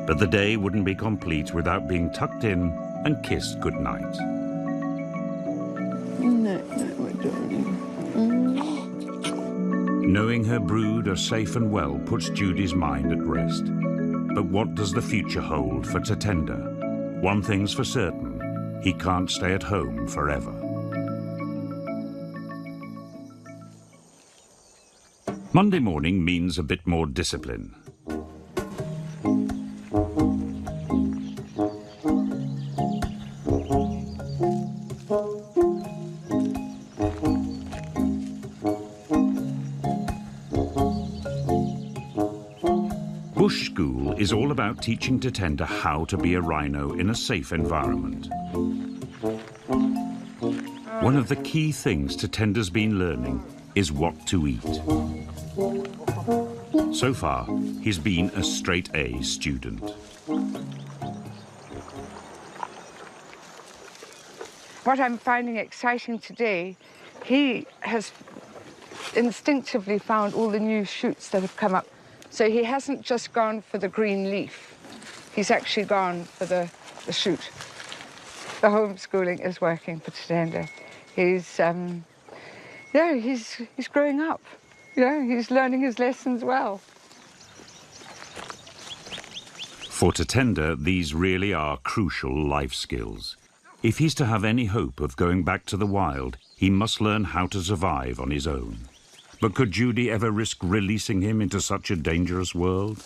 But the day wouldn't be complete without being tucked in and kissed goodnight. No, my darling. Knowing her brood are safe and well puts Judy's mind at rest. But what does the future hold for Tatenda? One thing's for certain, he can't stay at home forever. Monday morning means a bit more discipline. Bush School is all about teaching Tatenda how to be a rhino in a safe environment. One of the key things Tatenda's been learning is what to eat. So far, he's been a straight A student. What I'm finding exciting today, he has instinctively found all the new shoots that have come up. So he hasn't just gone for the green leaf. He's actually gone for the shoot. The homeschooling is working for Tatenda. He's growing up. He's learning his lessons well. For Tatenda, these really are crucial life skills. If he's to have any hope of going back to the wild, he must learn how to survive on his own. But could Judy ever risk releasing him into such a dangerous world?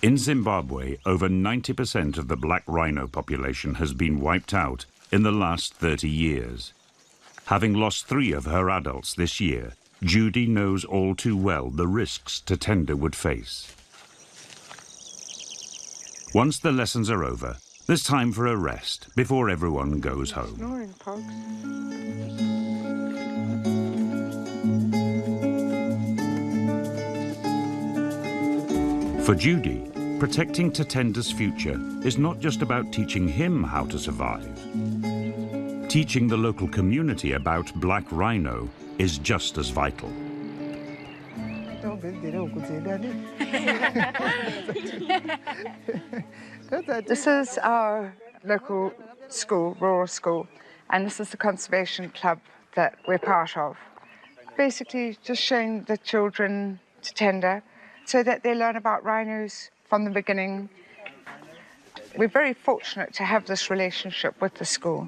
In Zimbabwe, over 90% of the black rhino population has been wiped out in the last 30 years. Having lost 3 of her adults this year, Judy knows all too well the risks Tatenda would face. Once the lessons are over, there's time for a rest before everyone goes home. Snoring, folks. For Judy, protecting Tatenda's future is not just about teaching him how to survive. Teaching the local community about black rhino is just as vital. This is our local school, rural school, and this is the conservation club that we're part of. Basically, just showing the children Tatenda so that they learn about rhinos from the beginning. We're very fortunate to have this relationship with the school,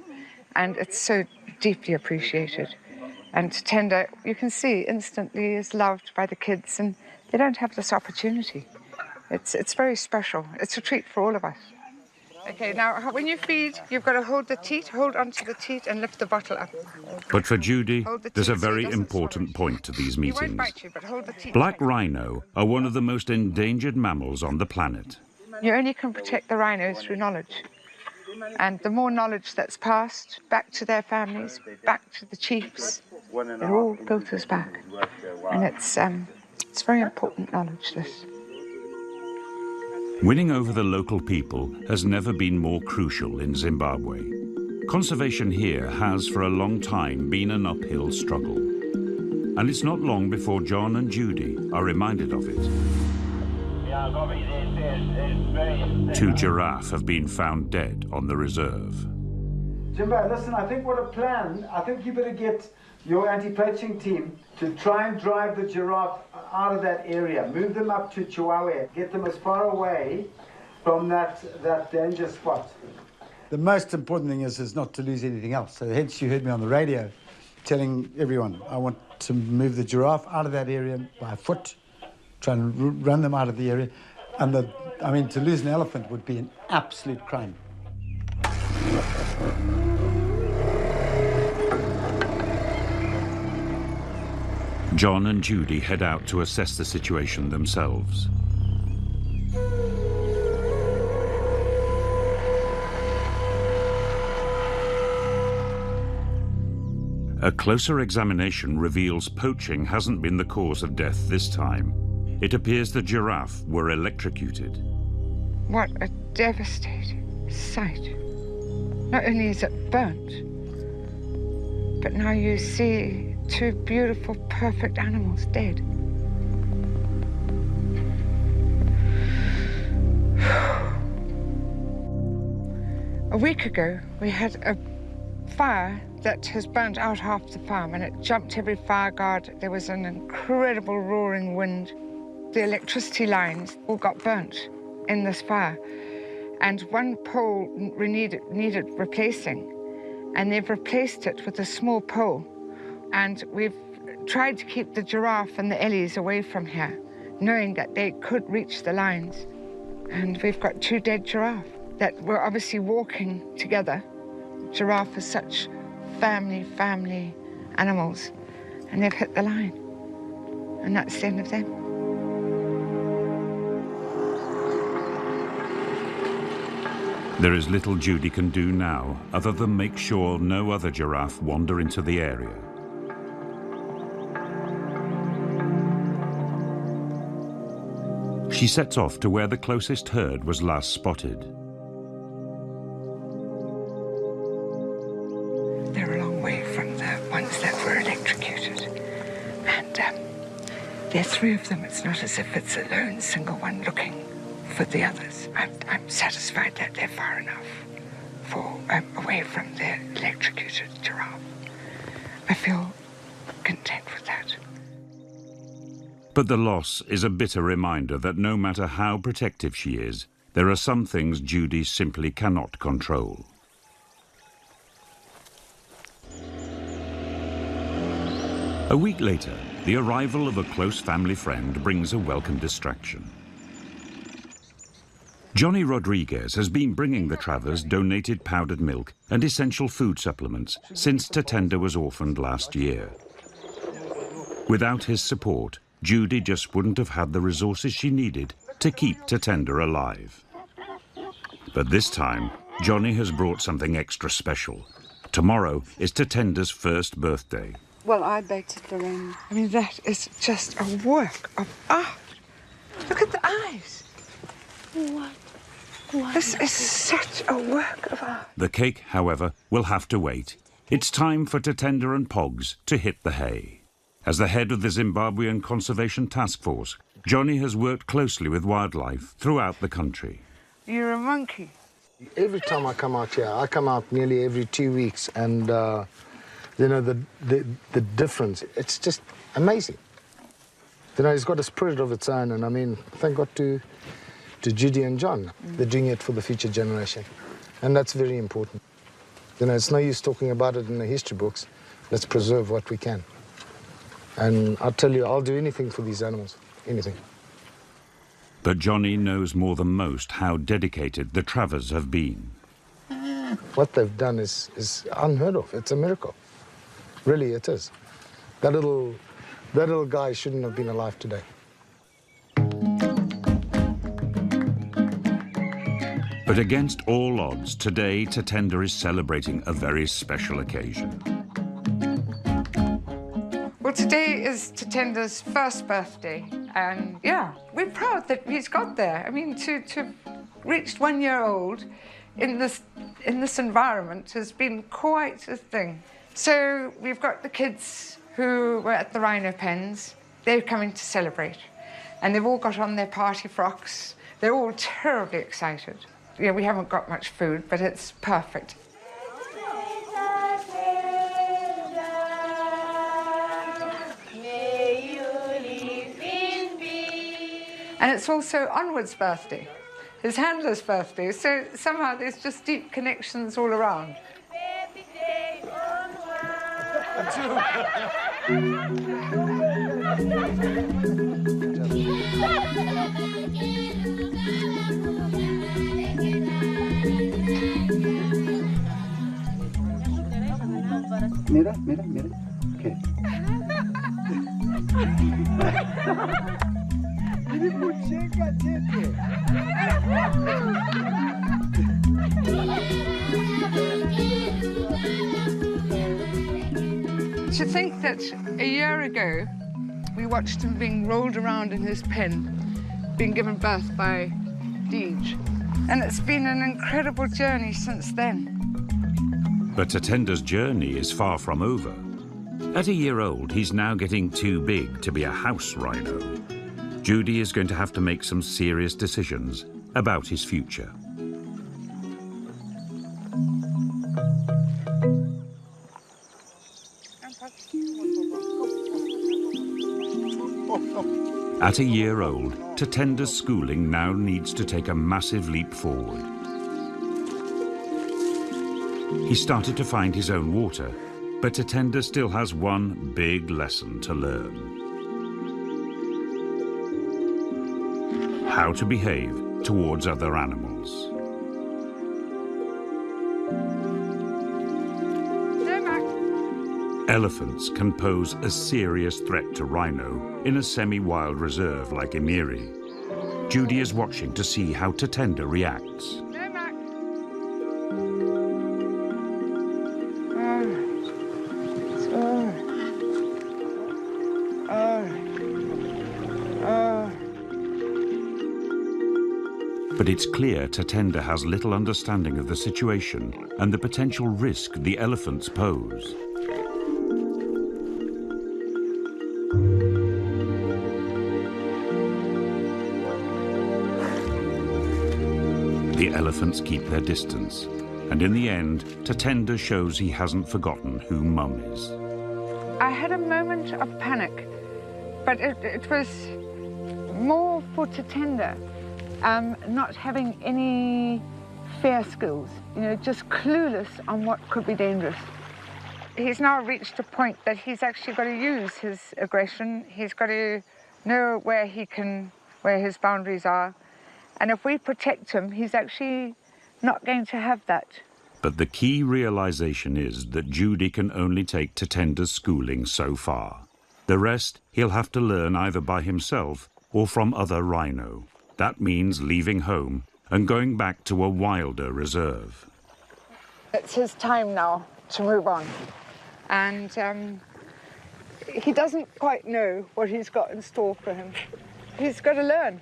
and it's so deeply appreciated. And Tatenda, you can see, instantly is loved by the kids, and they don't have this opportunity. It's very special. It's a treat for all of us. Okay, now when you feed, you've got to hold the teat, hold onto the teat and lift the bottle up. But for Judy, there's a very important point to these meetings. He won't bite you, but hold the teat. Black rhino are one of the most endangered mammals on the planet. You only can protect the rhinos through knowledge. And the more knowledge that's passed back to their families, back to the chiefs, it all filters back. And it's very important knowledge, this. Winning over the local people has never been more crucial in Zimbabwe. Conservation here has for a long time been an uphill struggle. And it's not long before John and Judy are reminded of it. 2 giraffe have been found dead on the reserve. Jimbo, listen, I think what a plan. I think you better get your anti-poaching team to try and drive the giraffe out of that area. Move them up to Chihuahua. Get them as far away from that danger spot. The most important thing is not to lose anything else. So hence you heard me on the radio telling everyone, I want to move the giraffe out of that area by foot, try and run them out of the area. And to lose an elephant would be an absolute crime. John and Judy head out to assess the situation themselves. A closer examination reveals poaching hasn't been the cause of death this time. It appears the giraffe were electrocuted. What a devastating sight. Not only is it burnt, but now you see 2 beautiful, perfect animals dead. A week ago, we had a fire that has burnt out half the farm, and it jumped every fire guard. There was an incredible roaring wind. The electricity lines all got burnt in this fire, and one pole needed replacing, and they've replaced it with a small pole. And we've tried to keep the giraffe and the ellies away from here, knowing that they could reach the lines. And we've got 2 dead giraffe that were obviously walking together. Giraffe is such family animals, and they've hit the line, and that's the end of them. There is little Judy can do now other than make sure no other giraffe wander into the area. She sets off to where the closest herd was last spotted. They're a long way from the ones that were electrocuted. And there are 3 of them. It's not as if it's a lone single one looking for the others. I'm satisfied that they're far enough away from the electrocuted giraffe. I feel content with that. But the loss is a bitter reminder that no matter how protective she is, there are some things Judy simply cannot control. A week later, the arrival of a close family friend brings a welcome distraction. Johnny Rodriguez has been bringing the Travers donated powdered milk and essential food supplements since Tatenda was orphaned last year. Without his support, Judy just wouldn't have had the resources she needed to keep Tatenda alive. But this time, Johnny has brought something extra special. Tomorrow is Tatenda's first birthday. Well, I baked it around. I mean, that is just a work of art. Look at the eyes. What? This is such a work of art. The cake, however, will have to wait. It's time for Tatenda and Pogs to hit the hay. As the head of the Zimbabwean Conservation Task Force, Johnny has worked closely with wildlife throughout the country. You're a monkey. Every time I come out here, I come out nearly every 2 weeks, and you know, the difference, it's just amazing. You know, it's got a spirit of its own, and I mean, thank God to Judy and John. They're doing it for the future generation, and that's very important. You know, it's no use talking about it in the history books. Let's preserve what we can. And I'll tell you, I'll do anything for these animals, anything. But Johnny knows more than most how dedicated the Travers have been. What they've done is unheard of. It's a miracle. Really, it is. That little guy shouldn't have been alive today. But against all odds, today Tatenda is celebrating a very special occasion. Well, today is Tatenda's first birthday, and yeah, we're proud that he's got there. I mean, to reach 1 year old in this environment has been quite a thing. So we've got the kids who were at the Rhino pens. They're coming to celebrate, and they've all got on their party frocks. They're all terribly excited. Yeah, we haven't got much food, but it's perfect. And it's also Onward's birthday, his handler's birthday, so somehow there's just deep connections all around. Mira. Okay. To think that a year ago, we watched him being rolled around in his pen, being given birth by Deej. And it's been an incredible journey since then. But Tatenda's journey is far from over. At a year old, he's now getting too big to be a house rhino. Judy is going to have to make some serious decisions about his future. At a year old, Tatenda's schooling now needs to take a massive leap forward. He started to find his own water, but Tatenda still has one big lesson to learn. How to behave towards other animals. Elephants can pose a serious threat to Rhino in a semi-wild reserve like Imire. Judy is watching to see how Tatenda reacts. But it's clear Tatenda has little understanding of the situation and the potential risk the elephants pose. The elephants keep their distance, and in the end, Tatenda shows he hasn't forgotten who Mum is. I had a moment of panic, but it was more for Tatenda, not having any fair skills, you know, just clueless on what could be dangerous. He's now reached a point that he's actually got to use his aggression. He's got to know where his boundaries are. And if we protect him, he's actually not going to have that. But the key realization is that Judy can only take Tatenda's schooling so far. The rest he'll have to learn either by himself or from other rhino. That means leaving home and going back to a wilder reserve. It's his time now to move on. And he doesn't quite know what he's got in store for him. He's got to learn.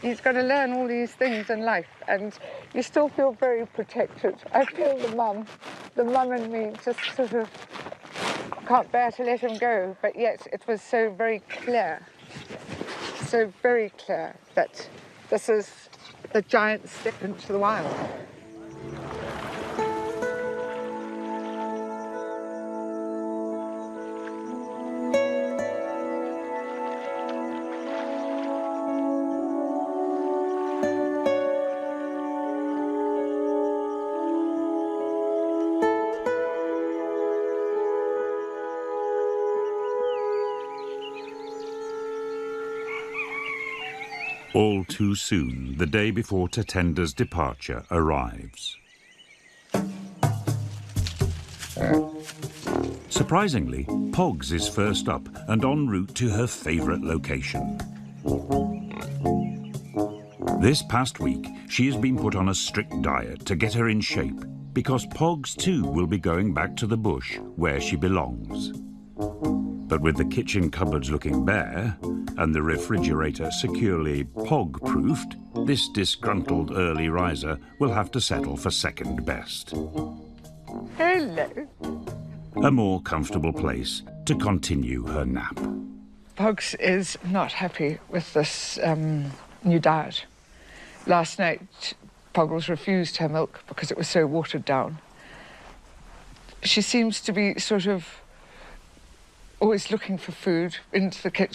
He's got to learn all these things in life, and you still feel very protected. I feel the mum in me just sort of can't bear to let him go, but yet it was so very clear that this is the giant step into the wild. All too soon, the day before Tatenda's departure arrives. Surprisingly, Pogs is first up and en route to her favourite location. This past week, she has been put on a strict diet to get her in shape, because Pogs too will be going back to the bush where she belongs. But with the kitchen cupboards looking bare and the refrigerator securely pog-proofed, this disgruntled early riser will have to settle for second best. Hello. A more comfortable place to continue her nap. Pogs is not happy with this new diet. Last night, Poggles refused her milk because it was so watered down. She seems to be sort of always looking for food into the kitchen.